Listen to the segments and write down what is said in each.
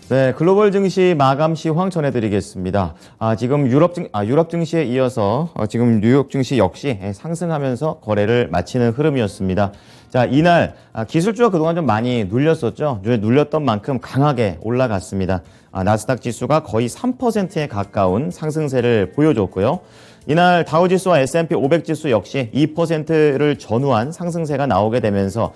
네, 글로벌 증시 마감 시황 전해드리겠습니다. 지금 유럽 증시에 이어서 지금 뉴욕 증시 역시 상승하면서 거래를 마치는 흐름이었습니다. 자, 이날 기술주가 그동안 좀 많이 눌렸었죠. 눌렸던 만큼 강하게 올라갔습니다. 나스닥 지수가 거의 3%에 가까운 상승세를 보여줬고요. 이날 다우지수와 S&P 500 지수 역시 2%를 전후한 상승세가 나오게 되면서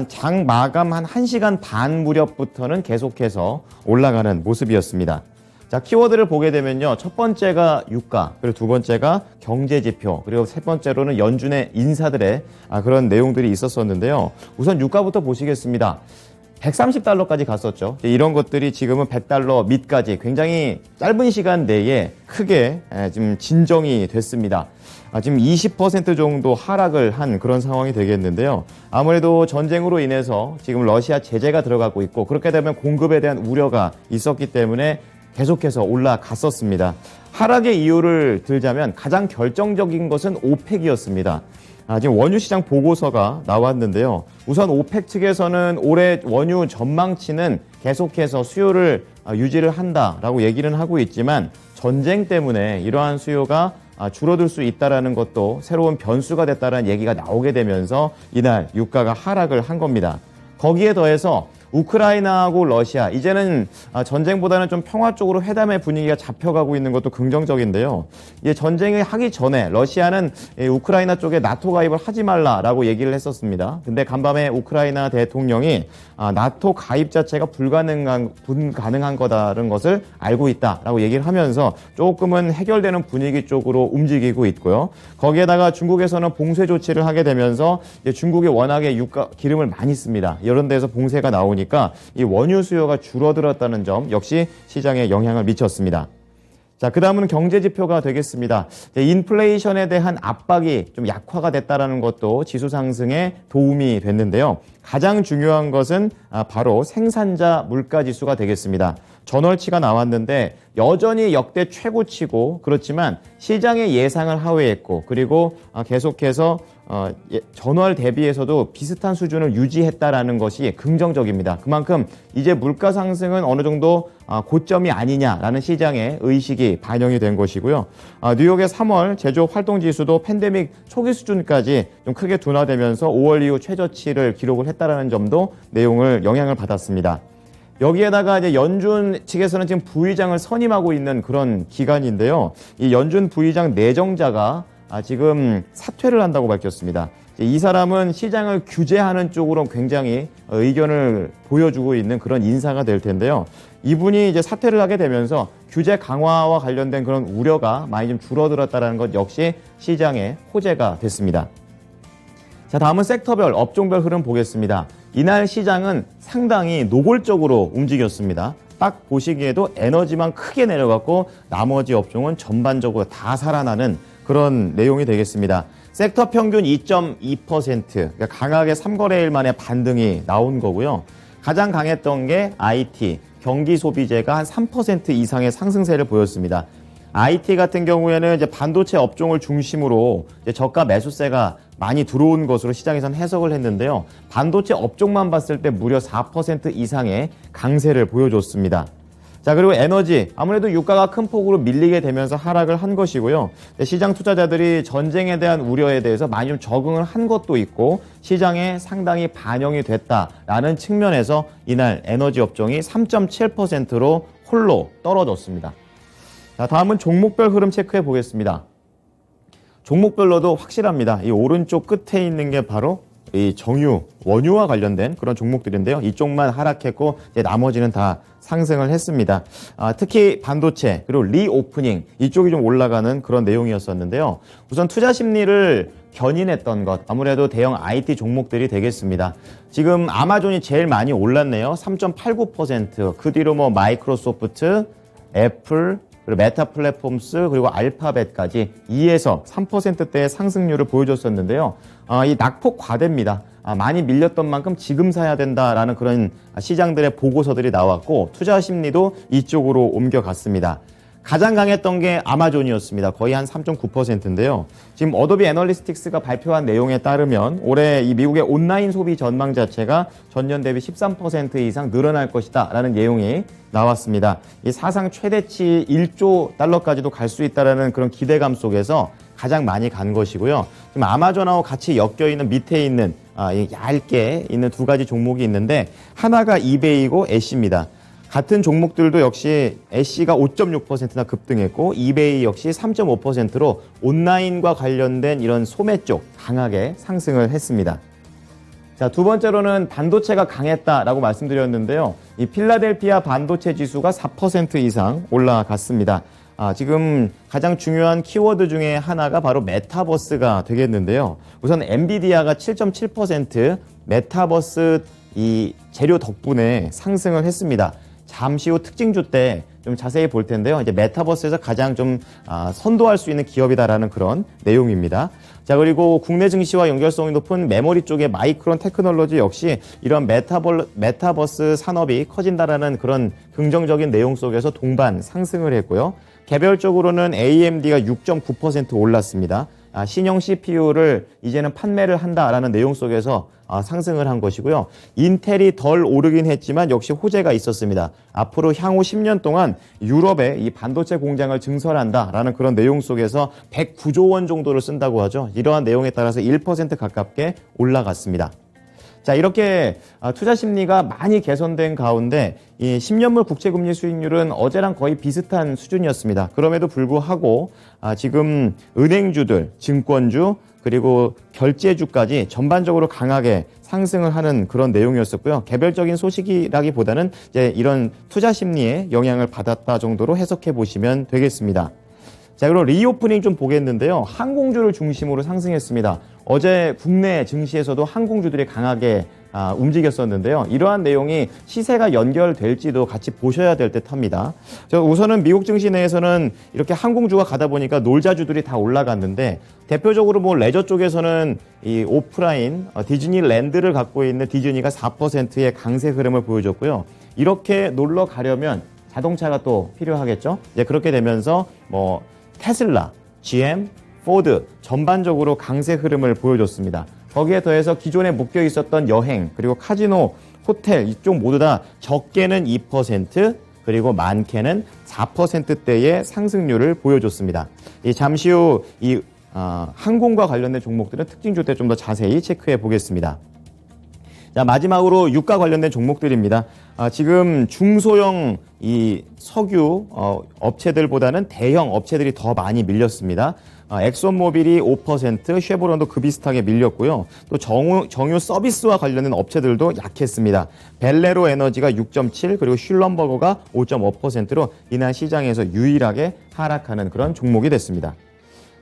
장 마감 한 1시간 반 무렵부터는 계속해서 올라가는 모습이었습니다. 자, 키워드를 보게 되면요. 첫 번째가 유가, 그리고 두 번째가 경제지표, 그리고 세 번째로는 연준의 인사들의 그런 내용들이 있었었는데요. 우선 유가부터 보시겠습니다. 130달러까지 갔었죠. 이런 것들이 지금은 100달러 밑까지 굉장히 짧은 시간 내에 크게 지금 진정이 됐습니다. 지금 20% 정도 하락을 한 그런 상황이 되겠는데요. 아무래도 전쟁으로 인해서 지금 러시아 제재가 들어가고 있고 그렇게 되면 공급에 대한 우려가 있었기 때문에 계속해서 올라갔었습니다. 하락의 이유를 들자면 가장 결정적인 것은 오펙이었습니다. 지금 원유 시장 보고서가 나왔는데요. 우선 오펙 측에서는 올해 원유 전망치는 계속해서 수요를 유지를 한다라고 얘기는 하고 있지만 전쟁 때문에 이러한 수요가 줄어들 수 있다는 것도 새로운 변수가 됐다는 얘기가 나오게 되면서 이날 유가가 하락을 한 겁니다. 거기에 더해서 우크라이나하고 러시아, 이제는 전쟁보다는 좀 평화 쪽으로 회담의 분위기가 잡혀가고 있는 것도 긍정적인데요. 이제 전쟁을 하기 전에 러시아는 우크라이나 쪽에 나토 가입을 하지 말라라고 얘기를 했었습니다. 근데 간밤에 우크라이나 대통령이 나토 가입 자체가 불가능한 거다라는 것을 알고 있다라고 얘기를 하면서 조금은 해결되는 분위기 쪽으로 움직이고 있고요. 거기에다가 중국에서는 봉쇄 조치를 하게 되면서 중국이 워낙에 기름을 많이 씁니다. 이런 데서 봉쇄가 나오니까 이 원유 수요가 줄어들었다는 점 역시 시장에 영향을 미쳤습니다. 자, 그 다음은 경제 지표가 되겠습니다. 인플레이션에 대한 압박이 좀 약화가 됐다는 것도 지수 상승에 도움이 됐는데요. 가장 중요한 것은 바로 생산자 물가 지수가 되겠습니다. 전월치가 나왔는데 여전히 역대 최고치고 그렇지만 시장의 예상을 하회했고 그리고 계속해서 전월 대비해서도 비슷한 수준을 유지했다라는 것이 긍정적입니다. 그만큼 이제 물가 상승은 어느 정도 고점이 아니냐라는 시장의 의식이 반영이 된 것이고요. 뉴욕의 3월 제조업 활동 지수도 팬데믹 초기 수준까지 좀 크게 둔화되면서 5월 이후 최저치를 기록을 했다라는 점도 영향을 받았습니다. 여기에다가 이제 연준 측에서는 지금 부의장을 선임하고 있는 그런 기간인데요. 이 연준 부의장 내정자가 지금 사퇴를 한다고 밝혔습니다. 이 사람은 시장을 규제하는 쪽으로 굉장히 의견을 보여주고 있는 그런 인사가 될 텐데요. 이분이 이제 사퇴를 하게 되면서 규제 강화와 관련된 그런 우려가 많이 좀 줄어들었다는 것 역시 시장의 호재가 됐습니다. 자, 다음은 섹터별, 업종별 흐름 보겠습니다. 이날 시장은 상당히 노골적으로 움직였습니다. 딱 보시기에도 에너지만 크게 내려갔고 나머지 업종은 전반적으로 다 살아나는 그런 내용이 되겠습니다. 섹터 평균 2.2%, 그러니까 강하게 3거래일 만에 반등이 나온 거고요. 가장 강했던 게 IT, 경기 소비재가 한 3% 이상의 상승세를 보였습니다. IT 같은 경우에는 이제 반도체 업종을 중심으로 이제 저가 매수세가 많이 들어온 것으로 시장에서는 해석을 했는데요. 반도체 업종만 봤을 때 무려 4% 이상의 강세를 보여줬습니다. 자, 그리고 에너지, 아무래도 유가가 큰 폭으로 밀리게 되면서 하락을 한 것이고요. 시장 투자자들이 전쟁에 대한 우려에 대해서 많이 좀 적응을 한 것도 있고 시장에 상당히 반영이 됐다라는 측면에서 이날 에너지 업종이 3.7%로 홀로 떨어졌습니다. 자, 다음은 종목별 흐름 체크해 보겠습니다. 종목별로도 확실합니다. 이 오른쪽 끝에 있는 게 바로 이 정유, 원유와 관련된 그런 종목들인데요. 이쪽만 하락했고 이제 나머지는 다 상승을 했습니다. 특히 반도체 그리고 리오프닝 이쪽이 좀 올라가는 그런 내용이었었는데요. 우선 투자 심리를 견인했던 것 아무래도 대형 IT 종목들이 되겠습니다. 지금 아마존이 제일 많이 올랐네요. 3.89%. 그 뒤로 뭐 마이크로소프트, 애플, 그리고 메타 플랫폼스 그리고 알파벳까지 2에서 3%대의 상승률을 보여줬었는데요. 이 낙폭 과대입니다. 많이 밀렸던 만큼 지금 사야 된다라는 그런 시장들의 보고서들이 나왔고 투자 심리도 이쪽으로 옮겨갔습니다. 가장 강했던 게 아마존이었습니다. 거의 한 3.9%인데요. 지금 어도비 애널리스틱스가 발표한 내용에 따르면 올해 이 미국의 온라인 소비 전망 자체가 전년 대비 13% 이상 늘어날 것이다 라는 내용이 나왔습니다. 이 사상 최대치 1조 달러까지도 갈 수 있다라는 그런 기대감 속에서 가장 많이 간 것이고요. 지금 아마존하고 같이 엮여있는 밑에 있는 얇게 있는 두 가지 종목이 있는데 하나가 이베이고 애쉬입니다. 같은 종목들도 역시 애쉬가 5.6%나 급등했고 이베이 역시 3.5%로 온라인과 관련된 이런 소매 쪽 강하게 상승을 했습니다. 자, 두 번째로는 반도체가 강했다라고 말씀드렸는데요. 이 필라델피아 반도체 지수가 4% 이상 올라갔습니다. 지금 가장 중요한 키워드 중에 하나가 바로 메타버스가 되겠는데요. 우선 엔비디아가 7.7% 메타버스 이 재료 덕분에 상승을 했습니다. 잠시 후 특징주 때 좀 자세히 볼 텐데요. 이제 메타버스에서 가장 좀 선도할 수 있는 기업이다라는 그런 내용입니다. 자, 그리고 국내 증시와 연결성이 높은 메모리 쪽의 마이크론 테크놀로지 역시 이런 메타버스 산업이 커진다라는 그런 긍정적인 내용 속에서 동반 상승을 했고요. 개별적으로는 AMD가 6.9% 올랐습니다. 신형 CPU를 이제는 판매를 한다라는 내용 속에서 상승을 한 것이고요. 인텔이 덜 오르긴 했지만 역시 호재가 있었습니다. 앞으로 향후 10년 동안 유럽에 이 반도체 공장을 증설한다라는 그런 내용 속에서 109조 원 정도를 쓴다고 하죠. 이러한 내용에 따라서 1% 가깝게 올라갔습니다. 자, 이렇게 투자 심리가 많이 개선된 가운데 이 10년물 국채금리 수익률은 어제랑 거의 비슷한 수준이었습니다. 그럼에도 불구하고 지금 은행주들, 증권주, 그리고 결제주까지 전반적으로 강하게 상승을 하는 그런 내용이었었고요. 개별적인 소식이라기보다는 이제 이런 투자 심리에 영향을 받았다 정도로 해석해 보시면 되겠습니다. 자, 그리고 리오프닝 좀 보겠는데요. 항공주를 중심으로 상승했습니다. 어제 국내 증시에서도 항공주들이 강하게 움직였었는데요. 이러한 내용이 시세가 연결될지도 같이 보셔야 될 듯합니다. 우선은 미국 증시 내에서는 이렇게 항공주가 가다 보니까 놀자주들이 다 올라갔는데 대표적으로 뭐 레저 쪽에서는 이 오프라인 디즈니랜드를 갖고 있는 디즈니가 4%의 강세 흐름을 보여줬고요. 이렇게 놀러 가려면 자동차가 또 필요하겠죠. 이제 그렇게 되면서 뭐 테슬라, GM, 포드 전반적으로 강세 흐름을 보여줬습니다. 거기에 더해서 기존에 묶여 있었던 여행, 그리고 카지노, 호텔 이쪽 모두 다 적게는 2%, 그리고 많게는 4%대의 상승률을 보여줬습니다. 잠시 후 이 항공과 관련된 종목들은 특징주 때 좀 더 자세히 체크해 보겠습니다. 자, 마지막으로 유가 관련된 종목들입니다. 지금 중소형 이 석유 업체들보다는 대형 업체들이 더 많이 밀렸습니다. 엑소모빌이 5%, 쉐보론도 그 비슷하게 밀렸고요. 또 정유 서비스와 관련된 업체들도 약했습니다. 벨레로 에너지가 6.7, 그리고 슐럼버거가 5.5%로 이날 시장에서 유일하게 하락하는 그런 종목이 됐습니다.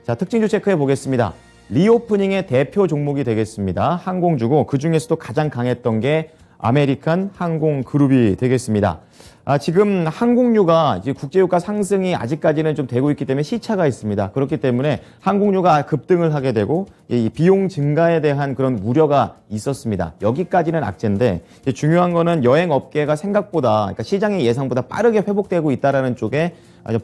자, 특징주 체크해 보겠습니다. 리오프닝의 대표 종목이 되겠습니다. 항공주고 그중에서도 가장 강했던 게 아메리칸 항공그룹이 되겠습니다. 지금 항공유가 이제 국제유가 상승이 아직까지는 좀 되고 있기 때문에 시차가 있습니다. 그렇기 때문에 항공유가 급등을 하게 되고 이 비용 증가에 대한 그런 우려가 있었습니다. 여기까지는 악재인데 중요한 거는 여행 업계가 생각보다, 그러니까 시장의 예상보다 빠르게 회복되고 있다라는 쪽에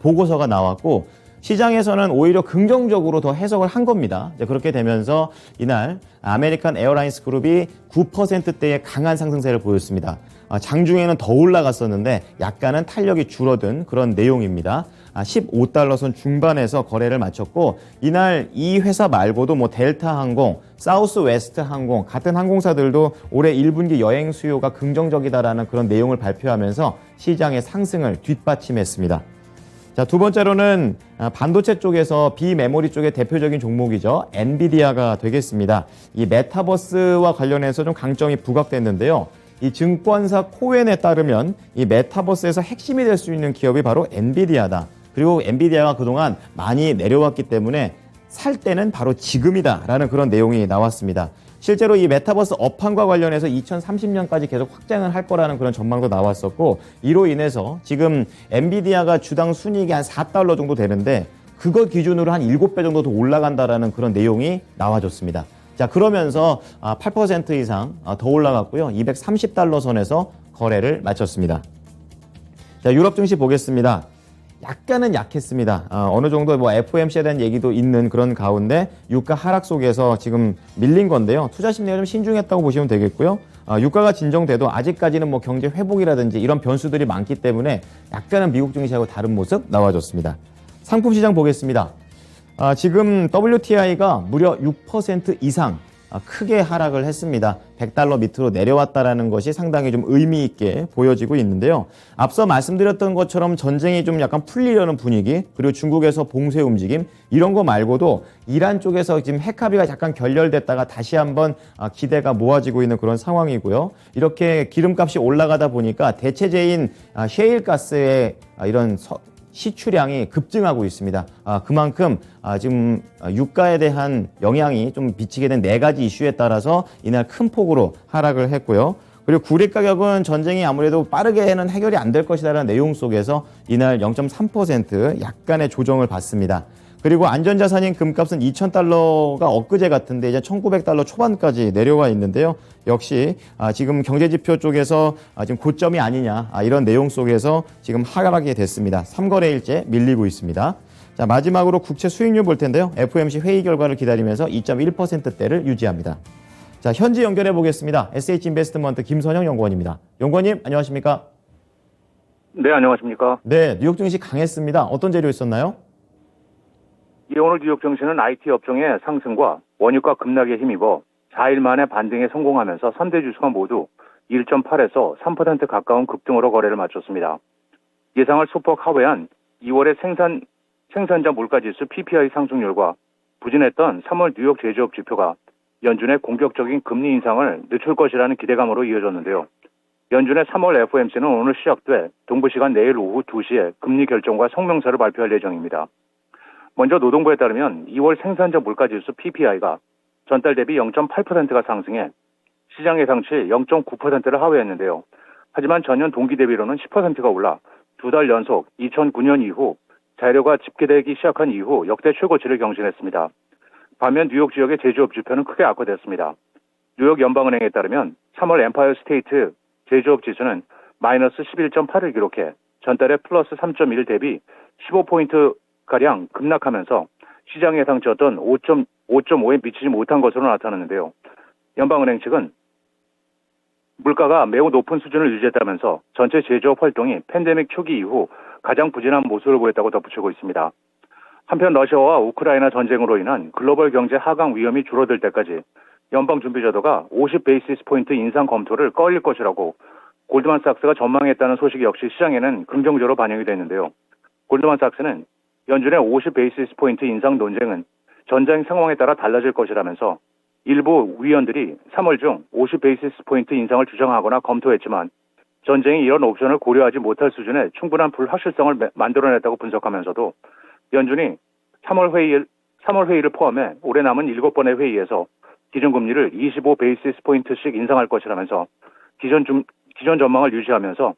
보고서가 나왔고, 시장에서는 오히려 긍정적으로 더 해석을 한 겁니다. 그렇게 되면서 이날 아메리칸 에어라인스 그룹이 9%대의 강한 상승세를 보였습니다. 장중에는 더 올라갔었는데 약간은 탄력이 줄어든 그런 내용입니다. 15달러선 중반에서 거래를 마쳤고, 이날 이 회사 말고도 뭐 델타 항공, 사우스 웨스트 항공 같은 항공사들도 올해 1분기 여행 수요가 긍정적이다라는 그런 내용을 발표하면서 시장의 상승을 뒷받침했습니다. 자, 두 번째로는 반도체 쪽에서 비메모리 쪽의 대표적인 종목이죠. 엔비디아가 되겠습니다. 이 메타버스와 관련해서 좀 강점이 부각됐는데요. 이 증권사 코엔에 따르면 이 메타버스에서 핵심이 될 수 있는 기업이 바로 엔비디아다. 그리고 엔비디아가 그동안 많이 내려왔기 때문에 살 때는 바로 지금이다라는 그런 내용이 나왔습니다. 실제로 이 메타버스 업황과 관련해서 2030년까지 계속 확장을 할 거라는 그런 전망도 나왔었고, 이로 인해서 지금 엔비디아가 주당 순이익이 한 4달러 정도 되는데 그거 기준으로 한 7배 정도 더 올라간다라는 그런 내용이 나와줬습니다. 자, 그러면서 8% 이상 더 올라갔고요. 230달러 선에서 거래를 마쳤습니다. 자, 유럽 증시 보겠습니다. 약간은 약했습니다. 어느 정도 뭐 FOMC에 대한 얘기도 있는 그런 가운데 유가 하락 속에서 지금 밀린 건데요. 투자 심리가 좀 신중했다고 보시면 되겠고요. 유가가 진정돼도 아직까지는 뭐 경제 회복이라든지 이런 변수들이 많기 때문에 약간은 미국 증시하고 다른 모습 나와줬습니다. 상품 시장 보겠습니다. 지금 WTI가 무려 6% 이상 크게 하락을 했습니다. 100달러 밑으로 내려왔다라는 것이 상당히 좀 의미 있게 보여지고 있는데요. 앞서 말씀드렸던 것처럼 전쟁이 좀 약간 풀리려는 분위기, 그리고 중국에서 봉쇄 움직임, 이런 거 말고도 이란 쪽에서 지금 핵 합의가 약간 결렬됐다가 다시 한번 기대가 모아지고 있는 그런 상황이고요. 이렇게 기름값이 올라가다 보니까 대체제인 셰일가스의 이런 시추량이 급증하고 있습니다. 그만큼 지금 유가에 대한 영향이 좀 미치게 된 4가지 이슈에 따라서 이날 큰 폭으로 하락을 했고요. 그리고 구리 가격은 전쟁이 아무래도 빠르게는 해결이 안 될 것이라는 내용 속에서 이날 0.3% 약간의 조정을 받습니다. 그리고 안전자산인 금값은 2,000달러가 엊그제 같은데 이제 1,900달러 초반까지 내려와 있는데요. 역시 지금 경제지표 쪽에서 지금 고점이 아니냐 이런 내용 속에서 지금 하락하게 됐습니다. 3거래일째 밀리고 있습니다. 자, 마지막으로 국채 수익률 볼 텐데요. FOMC 회의 결과를 기다리면서 2.1%대를 유지합니다. 자, 현지 연결해 보겠습니다. SH인베스트먼트 김선영 연구원입니다. 연구원님 안녕하십니까? 네, 안녕하십니까? 네, 뉴욕 증시 강했습니다. 어떤 재료 있었나요? 예, 오늘 뉴욕 증시는 IT 업종의 상승과 원유가 급락에 힘입어 4일 만에 반등에 성공하면서 선대 지수가 모두 1.8에서 3% 가까운 급등으로 거래를 마쳤습니다. 예상을 소폭 하회한 2월의 생산자 물가지수 PPI 상승률과 부진했던 3월 뉴욕 제조업 지표가 연준의 공격적인 금리 인상을 늦출 것이라는 기대감으로 이어졌는데요. 연준의 3월 FOMC는 오늘 시작돼 동부시간 내일 오후 2시에 금리 결정과 성명서를 발표할 예정입니다. 먼저 노동부에 따르면 2월 생산자 물가지수 PPI가 전달 대비 0.8%가 상승해 시장 예상치 0.9%를 하회했는데요. 하지만 전년 동기 대비로는 10%가 올라 2달 연속 2009년 이후 자료가 집계되기 시작한 이후 역대 최고치를 경신했습니다. 반면 뉴욕 지역의 제조업 지표는 크게 악화됐습니다. 뉴욕 연방은행에 따르면 3월 엠파이어 스테이트 제조업 지수는 마이너스 11.8을 기록해 전달에 플러스 3.1 대비 15포인트가량 급락하면서 시장 예상치였던 5.5에 미치지 못한 것으로 나타났는데요. 연방은행 측은 물가가 매우 높은 수준을 유지했다면서 전체 제조업 활동이 팬데믹 초기 이후 가장 부진한 모습을 보였다고 덧붙이고 있습니다. 한편 러시아와 우크라이나 전쟁으로 인한 글로벌 경제 하강 위험이 줄어들 때까지 연방준비제도가 50베이시스 포인트 인상 검토를 꺼릴 것이라고 골드만삭스가 전망했다는 소식이 역시 시장에는 긍정적으로 반영이 됐는데요. 골드만삭스는 연준의 50베이시스 포인트 인상 논쟁은 전쟁 상황에 따라 달라질 것이라면서 일부 위원들이 3월 중 50베이시스 포인트 인상을 주장하거나 검토했지만 전쟁이 이런 옵션을 고려하지 못할 수준의 충분한 불확실성을 만들어냈다고 분석하면서도 연준이 3월 회의를 포함해 올해 남은 7번의 회의에서 기준금리를 25베이시스 포인트씩 인상할 것이라면서 기존 전망을 유지하면서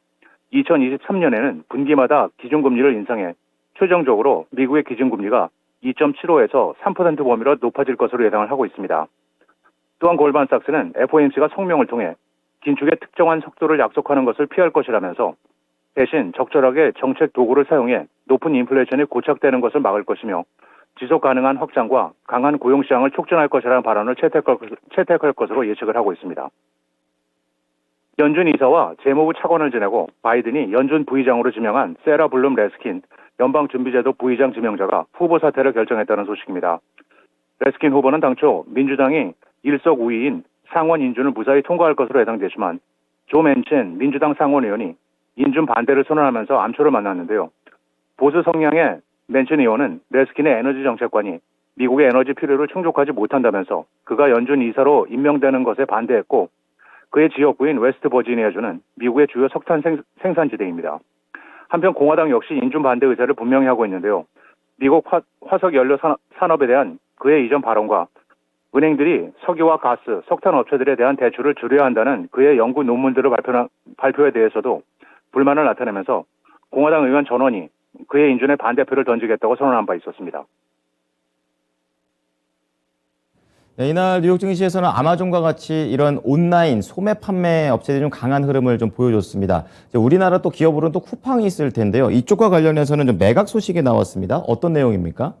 2023년에는 분기마다 기준금리를 인상해 최종적으로 미국의 기준금리가 2.75에서 3% 범위로 높아질 것으로 예상을 하고 있습니다. 또한 골드만삭스는 FOMC가 성명을 통해 긴축의 특정한 속도를 약속하는 것을 피할 것이라면서 대신 적절하게 정책 도구를 사용해 높은 인플레이션이 고착되는 것을 막을 것이며 지속 가능한 확장과 강한 고용시장을 촉진할 것이라는 발언을 채택할 것으로 예측을 하고 있습니다. 연준 이사와 재무부 차관을 지내고 바이든이 연준 부의장으로 지명한 세라 블룸 레스킨 연방준비제도 부의장 지명자가 후보 사퇴를 결정했다는 소식입니다. 레스킨 후보는 당초 민주당이 일석우위인 상원 인준을 무사히 통과할 것으로 예상됐지만 조 맨친 민주당 상원의원이 인준 반대를 선언하면서 암초를 만났는데요. 보수 성향의 맨친 의원은 레스킨의 에너지 정책관이 미국의 에너지 필요를 충족하지 못한다면서 그가 연준 이사로 임명되는 것에 반대했고 그의 지역구인 웨스트 버지니아주는 미국의 주요 석탄 생산지대입니다. 한편 공화당 역시 인준 반대 의사를 분명히 하고 있는데요. 미국 화석연료 산업에 대한 그의 이전 발언과 은행들이 석유와 가스, 석탄 업체들에 대한 대출을 줄여야 한다는 그의 연구 논문들을 발표에 대해서도 불만을 나타내면서 공화당 의원 전원이 그의 인준에 반대표를 던지겠다고 선언한 바 있었습니다. 네, 이날 뉴욕 증시에서는 아마존과 같이 이런 온라인 소매 판매 업체들이 좀 강한 흐름을 좀 보여줬습니다. 이제 우리나라 또 기업으로는 또 쿠팡이 있을 텐데요. 이쪽과 관련해서는 좀 매각 소식이 나왔습니다. 어떤 내용입니까?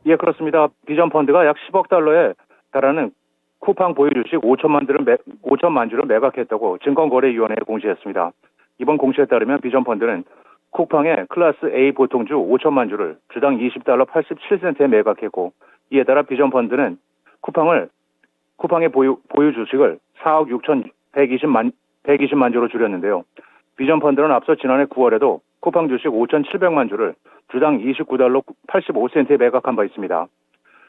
예, 그렇습니다. 비전 펀드가 약 10억 달러에 달하는 쿠팡 보유 주식 5천만 주를 매각했다고 증권거래위원회에 공시했습니다. 이번 공시에 따르면 비전 펀드는 쿠팡의 클래스 A 보통주 5천만 주를 주당 20달러 87센트에 매각했고, 이에 따라 비전 펀드는 쿠팡의 보유 주식을 4억 6,120만 주로 줄였는데요. 비전 펀드는 앞서 지난해 9월에도 쿠팡 주식 5,700만 주를 주당 29달러 85센트에 매각한 바 있습니다.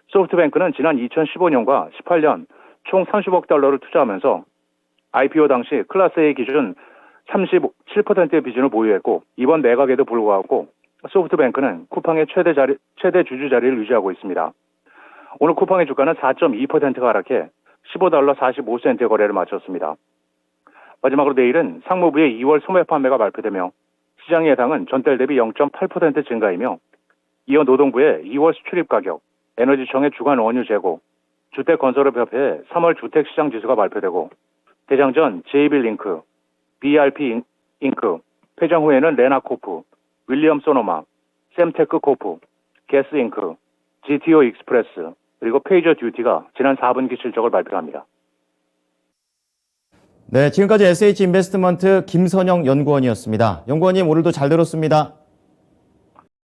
소프트뱅크는 지난 2015년과 18년 총 30억 달러를 투자하면서 IPO 당시 클래스 A 기준 37%의 비중을 보유했고, 이번 매각에도 불구하고 소프트뱅크는 쿠팡의 최대 주주 자리를 유지하고 있습니다. 오늘 쿠팡의 주가는 4.2%가 하락해 15달러 45센트의 거래를 마쳤습니다. 마지막으로 내일은 상무부의 2월 소매 판매가 발표되며 시장 예상은 전달 대비 0.8% 증가이며, 이어 노동부의 2월 수출입 가격, 에너지청의 주간 원유 재고, 주택건설업협회의 3월 주택시장 지수가 발표되고, 대장전 JB링크, BRP 잉크, 폐장 후에는 레나코프, 윌리엄 소노마, 샘테크코프, 게스잉크, GTO 익스프레스, 그리고 페이저 듀티가 지난 4분기 실적을 발표합니다. 네, 지금까지 SH 인베스트먼트 김선영 연구원이었습니다. 연구원님, 오늘도 잘 들었습니다.